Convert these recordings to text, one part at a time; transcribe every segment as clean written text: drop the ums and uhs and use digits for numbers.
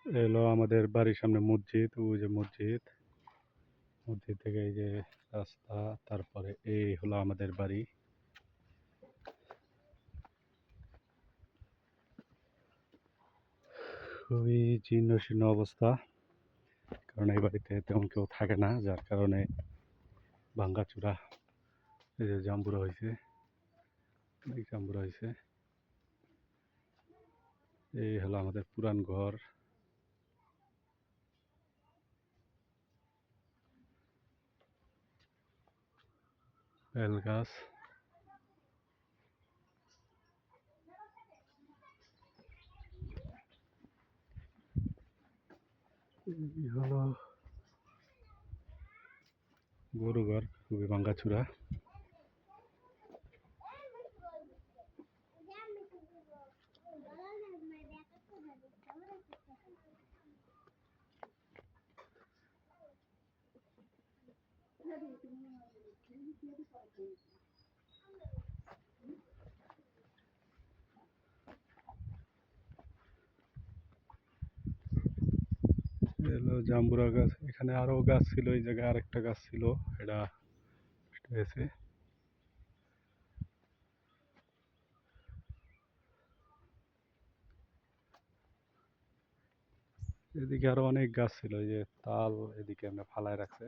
এলো আমাদের বাড়ির সামনে মসজিদ, ওই যে মসজিদ। মসজিদ থেকে এই যে রাস্তা, তারপরে এই হলো আমাদের বাড়ি। খুবই জীর্ণ শীর্ণ অবস্থা, কারণ এই বাড়িতে তেমন কেউ থাকে না, যার কারণে ভাঙ্গাচুরা। এই যে জাম্বুরা হয়েছে, অনেক জাম্বুরা হয়েছে। এই হলো আমাদের পুরান ঘর। বেল গাছ। এই হলো গরু ঘর, খুবই ভাঙ্গাচুরা। এলো জাম্বুরা গাছ। এখানে আরো গাছ ছিল, এই জায়গায় আরেকটা গাছ ছিল, এটা নষ্ট হয়েছে। এদিকে আরো অনেক গাছ ছিল, এই যে তাল এদিকে আমরা ফালায় রাখছে।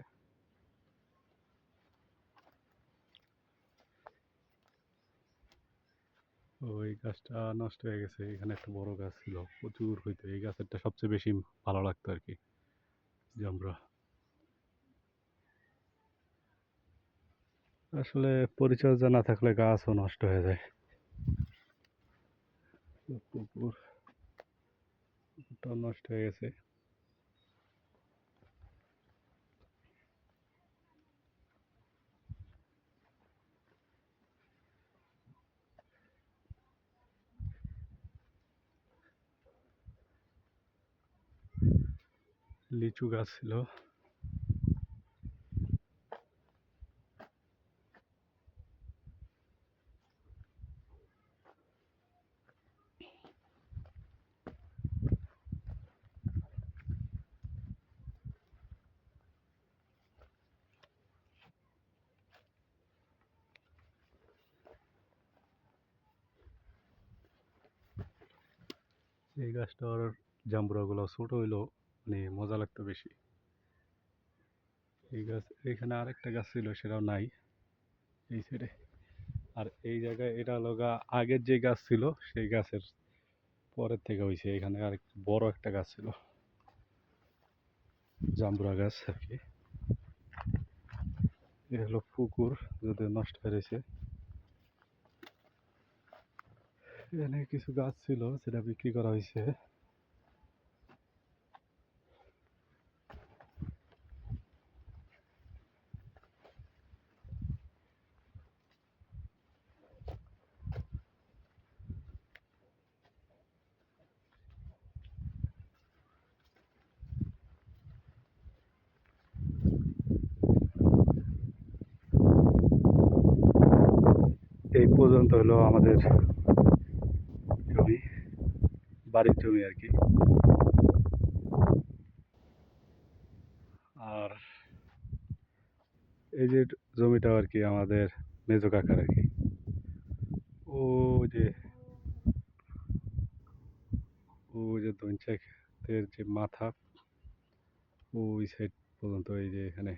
ওই গাছটা নষ্ট হয়ে গেছে। এখানে একটা বড় গাছ ছিল, প্রচুর হইতো, এই গাছেরটা সবচেয়ে বেশি ভালো লাগতো আর কি, জাম্বুরা। আসলে পরিচর্যা না থাকলে গাছও নষ্ট হয়ে যায়। পুকুরটাও নষ্ট হয়ে গেছে। লিচু গাছ ছিল। এই গাছটার জাম্বুরা গুলো ছোট হইলো, মানে মজা লাগতো বেশি। এই গাছ, এখানে আরেকটা গাছ ছিল, সেটাও নাই এই সাইডে। আর এই জায়গায় এটা লগা আগের যে গাছ ছিল, সেই গাছের পরের থেকে হয়েছে। এখানে আরেক বড় একটা গাছ ছিল, জাম্বুরা গাছ আর কি। এ হলো পুকুর, যদিও নষ্ট হয়ে রয়েছে। এখানে কিছু গাছ ছিল, সেটা বিক্রি করা হয়েছে। এই পর্যন্ত হলো আমাদের জমি, বাড়ির জমি আর কি। আর এই যে জমিটা আর কি আমাদের মেজো কাকার আর কি। ও যে ওই যে দইঞ্চা ক্ষেতের যে মাথা, ওই সাইড পর্যন্ত এই যে এখানে